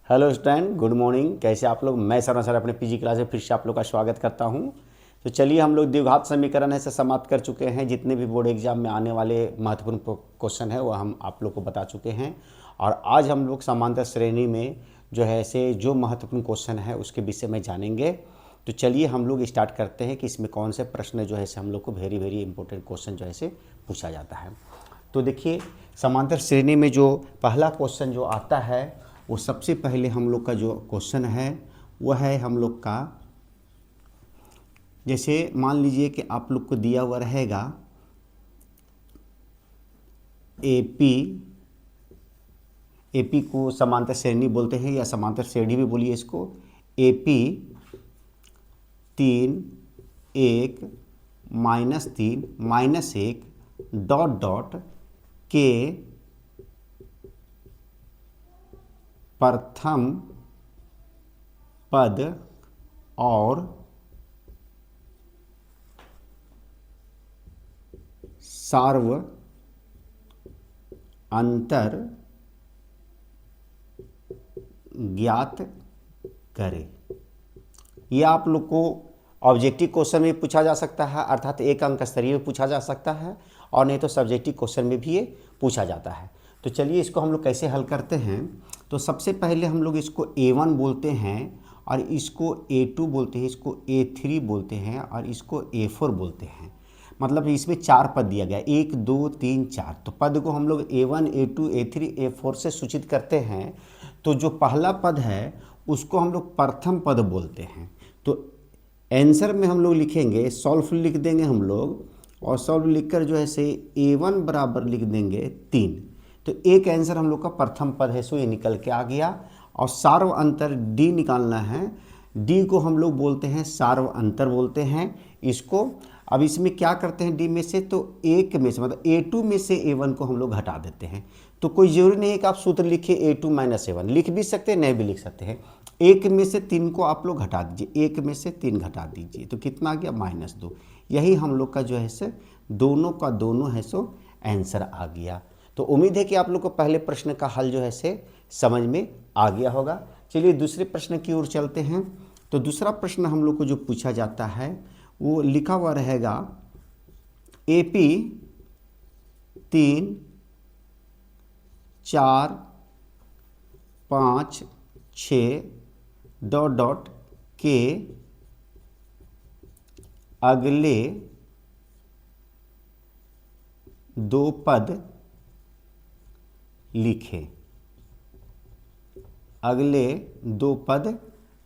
Hello student, good morning. कैसे आप लोग? मैं शर्मा सर अपने पीजी क्लास में फिर से आप लोग का स्वागत करता हूं। तो चलिए, हम लोग द्विघात समीकरण से समाप्त कर चुके हैं। जितने भी बोर्ड एग्जाम में आने वाले महत्वपूर्ण क्वेश्चन है वो हम आप लोग को बता चुके हैं। और आज हम लोग समांतर श्रेणी में जो है ऐसे जो महत्वपूर्ण क्वेश्चन है उसके विषय में जानेंगे। तो चलिए हम लोग स्टार्ट करते हैं कि इसमें कौन से प्रश्न जो है से हम लोग को वेरी वेरी इंपॉर्टेंट क्वेश्चन जो है से पूछा जाता है। तो देखिए, समांतर श्रेणी में जो पहला क्वेश्चन जो आता है वो सबसे पहले हम लोग का जो क्वेश्चन है वह है हम लोग का, जैसे मान लीजिए कि आप लोग को दिया हुआ रहेगा एपी को समांतर श्रेणी बोलते हैं या समांतर श्रेणी भी बोलिए इसको। एपी 3 1 -3 -1 डॉट डॉट के प्रथम पद और सार्व अंतर ज्ञात करें। यह आप लोग को ऑब्जेक्टिव क्वेश्चन में पूछा जा सकता है, अर्थात एक अंक स्तरीय में पूछा जा सकता है, और नहीं तो सब्जेक्टिव क्वेश्चन में भी ये पूछा जाता है। तो चलिए इसको हम लोग कैसे हल करते हैं। तो सबसे पहले हम लोग इसको A1 बोलते हैं, और इसको A2 बोलते हैं, इसको A3 बोलते हैं, और इसको A4 बोलते हैं। मतलब इसमें 4 पद दिया गया, 1 2 3 4। तो पद को हम लोग A1 A2 A3 A4 से सूचित करते हैं। तो जो पहला पद है उसको हम लोग प्रथम पद बोलते हैं। तो आंसर में हम लोग लिखेंगे, सॉल्व लिख देंगे हम लोग, और सॉल्व लिखकर जो है से A1 बराबर लिख देंगे 3। तो एक आंसर हम लोग का प्रथम पद है सो ये निकल के आ गया। और सार्व अंतर D निकालना है। D को हम लोग बोलते हैं सार्व अंतर बोलते हैं इसको। अब इसमें क्या करते हैं D में से, तो एक में से मतलब A2 में से A1 को हम लोग घटा देते हैं। तो कोई ज़रूरी नहीं है कि आप सूत्र लिखिए A2 - A1, लिख भी सकते हैं, नहीं भी लिख सकते हैं। एक में से 3 को आप लोग घटा दीजिए, 1 में से 3 घटा दीजिए, तो कितना आ गया -2। यही हम लोग का जो है से दोनों का दोनों है सो आंसर आ गया। तो उम्मीद है कि आप लोग को पहले प्रश्न का हल जो है से समझ में आ गया होगा। चलिए दूसरे प्रश्न की ओर चलते हैं। तो दूसरा प्रश्न हम लोग को जो पूछा जाता है वो लिखा हुआ रहेगा AP 3 4 5 6 डॉट डॉट के अगले 2 पद लिखे। अगले 2 पद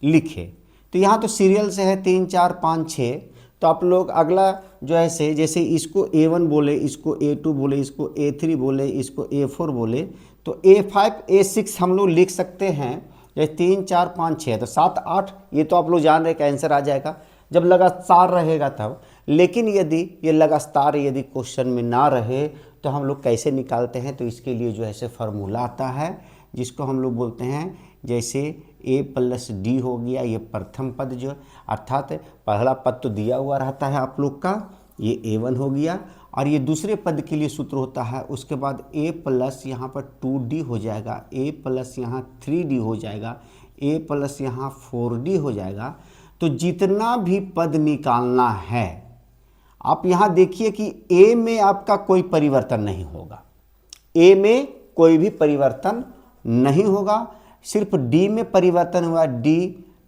लिखे। तो यहाँ तो सीरियल से है 3 4 5 6। तो आप लोग अगला जो है से, जैसे इसको A1 बोले, इसको A2 बोले, इसको A3 बोले, इसको A4 बोले, तो A5 A6 हम लोग लिख सकते हैं। जैसे 3 4 5 6 तो 7 8, ये तो आप लोग जान रहे हैं कि आंसर आ जाएगा जब लगातार रहेगा तब। लेकिन यदि ये लगातार यदि क्वेश्चन में ना रहे तो हम लोग कैसे निकालते हैं। तो इसके लिए जो है से फार्मूला आता है जिसको हम लोग बोलते हैं, जैसे A + D हो गया, ये प्रथम पद जो अर्थात पहला पद तो दिया हुआ रहता है आप लोग का, ये A1 हो गया। और ये दूसरे पद के लिए सूत्र होता है, उसके बाद A+ यहाँ पर 2D हो जाएगा, A+ यहाँ 3D हो जाएगा, A+ यहाँ 4D हो जाएगा। तो जितना भी पद निकालना है, आप यहाँ देखिए कि A में आपका कोई परिवर्तन नहीं होगा, A में कोई भी परिवर्तन नहीं होगा, सिर्फ D में परिवर्तन हुआ। D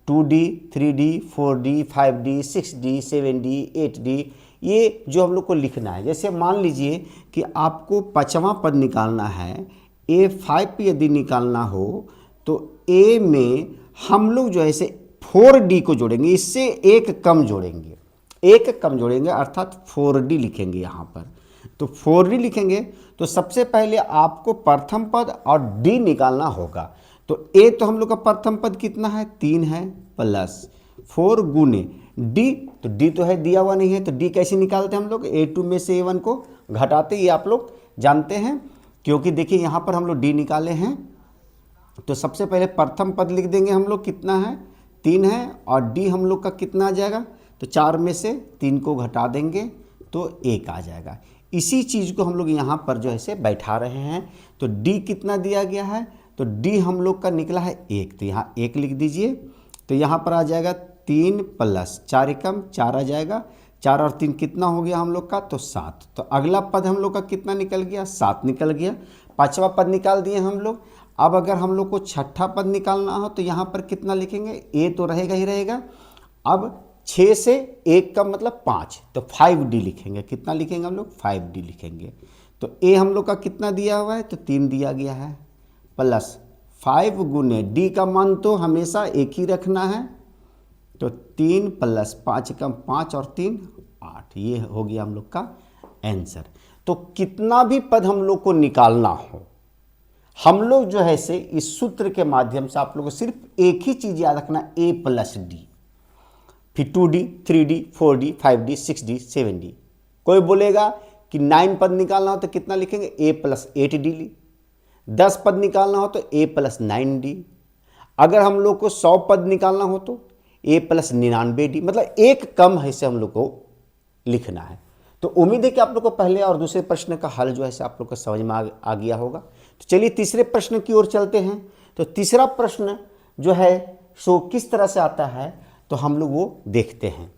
2D 3D 4D 5D 6D 7D 8D, ये जो हम लोग को लिखना है। जैसे मान लीजिए कि आपको 5वां पद निकालना है, A5 यदि निकालना हो तो A में हम लोग जो है से 4D को जोड़ेंगे, इससे एक कम जोड़ेंगे, एक कम जोड़ेंगे अर्थात 4D लिखेंगे यहाँ पर। तो 4D लिखेंगे तो सबसे पहले आपको प्रथम पद और D निकालना होगा। तो A तो हम लोग का प्रथम पद कितना है 3 है, प्लस 4 गुने D, तो D तो है दिया हुआ नहीं है, तो D कैसे निकालते हैं हम लोग, A2 में से A1 को घटाते, ये आप लोग जानते हैं। क्योंकि देखिए यहाँ पर हम लोग D निकाले हैं, तो सबसे पहले प्रथम पद लिख देंगे हम लोग, कितना है 3 है, और D हम लोग का कितना आ जाएगा, तो 4 में से 3 को घटा देंगे तो 1 आ जाएगा। इसी चीज़ को हम लोग यहाँ पर जो है से बैठा रहे हैं। तो D कितना दिया गया है, तो डी हम लोग का निकला है 1, तो यहाँ 1 लिख दीजिए। तो यहाँ पर आ जाएगा 3 + 4 एकम 4 आ जाएगा, 4 और 3 कितना हो गया हम लोग का, तो 7। तो अगला पद हम लोग का कितना निकल गया, 7 निकल गया। पांचवा पद निकाल दिए हम लोग। अब अगर हम लोग को छठा पद निकालना हो तो यहाँ पर कितना लिखेंगे, ए तो रहेगा ही रहेगा। अब 6 से 1 का मतलब 5, तो 5D लिखेंगे। कितना लिखेंगे हम लोग, 5D लिखेंगे। तो ए हम लोग का कितना दिया हुआ है, तो 3 दिया गया है, प्लस 5 गुने डी का मान तो हमेशा एक ही रखना है, तो 3 + 5 = 5 और 3 8। ये हो गया हम लोग का आंसर। तो कितना भी पद हम लोग को निकालना हो, हम लोग जो है से इस सूत्र के माध्यम से आप लोग को सिर्फ एक ही चीज याद रखना, a + d, फिर 2D 3D 4D 5D 6D 7D। कोई बोलेगा कि 9 पद निकालना हो तो कितना लिखेंगे, a + 8D। 10 पद निकालना हो तो a + 9D। अगर हम लोग को 100 पद निकालना हो तो a + 99D, मतलब एक कम है से हम लोग को लिखना है। तो उम्मीद है कि आप लोग को पहले और दूसरे प्रश्न का हल जो है आप लोग को समझ में आ गया होगा। तो चलिए तीसरे प्रश्न की ओर चलते हैं। तो तीसरा प्रश्न जो है सो किस तरह से आता है, तो हम लोग वो देखते हैं।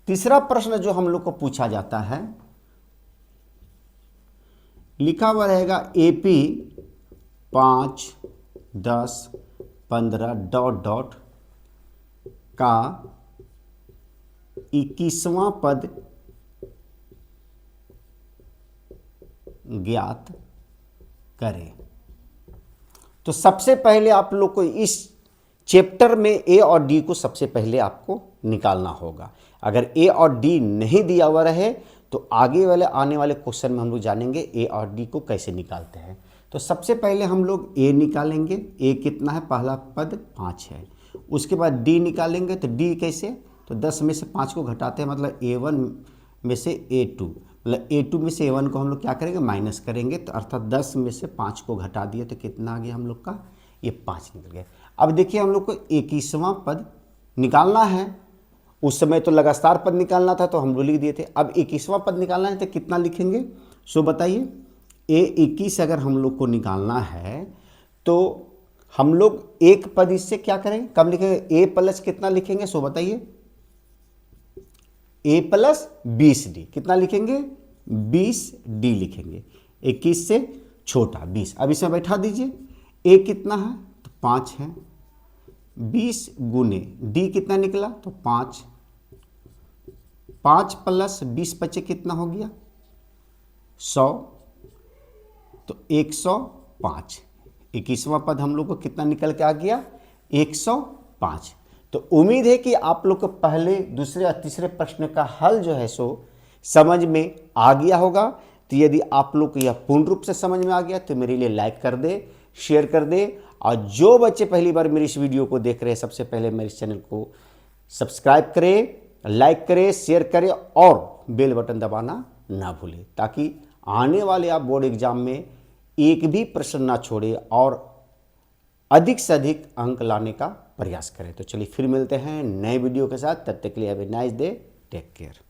तीसरा प्रश्न जो हम लोग को पूछा जाता है, लिखा हुआ रहेगा AP 5, 10, 15 ... का 21वां पद ज्ञात करें। तो सबसे पहले आप लोग को इस चैप्टर में ए और डी को सबसे पहले आपको निकालना होगा। अगर ए और डी नहीं दिया हुआ रहे तो आगे वाले आने वाले क्वेश्चन में हम लोग जानेंगे ए और डी को कैसे निकालते हैं। तो सबसे पहले हम लोग ए निकालेंगे। ए कितना है, पहला पद 5 है। उसके बाद डी निकालेंगे। तो डी कैसे, तो 10 में से 5 को घटाते हैं, मतलब A1 में से A2, मतलब A2 में से A1 को हम लोग क्या करेंगे, माइनस करेंगे। तो अर्थात 10 में से 5 को घटा दिए तो कितना आ गया हम लोग का, ये 5 निकल गया। अब देखिए हम लोग को 21वां पद निकालना है। उस समय तो लगातार पद निकालना था तो हम लोग लिख दिए थे। अब 21वां पद निकालना है तो कितना लिखेंगे, सो बताइए। A21 अगर हम लोग को निकालना है तो हम लोग एक पद इससे क्या करेंगे, कम लिखेंगे। A प्लस कितना लिखेंगे, सो बताइए। A + 20D कितना लिखेंगे, 20D लिखेंगे। 21 से छोटा 20। अब इसमें बैठा दीजिए। A कितना है, तो 5 है। 20 गुने D कितना निकला, तो 5। 5 + 20 बचे कितना हो गया, 100। तो 105। 21वां पद हम लोग को कितना निकल के आ गया, 105। तो उम्मीद है कि आप लोग को पहले, दूसरे और तीसरे प्रश्न का हल जो है सो समझ में आ गया होगा। तो यदि आप लोग को यह पूर्ण रूप से समझ में आ गया तो मेरे लिए लाइक कर दे, शेयर कर दे। और जो बच्चे पहली बार मेरी इस वीडियो को देख रहे हैं, सबसे पहले मेरे चैनल को सब्सक्राइब करें, लाइक करें, शेयर करें और बेल बटन दबाना ना भूलें, ताकि आने वाले आप बोर्ड एग्जाम में एक भी प्रश्न ना छोड़े और अधिक से अधिक अंक लाने का प्रयास करें। तो चलिए फिर मिलते हैं नए वीडियो के साथ। तब तक के लिए have a nice day, take care.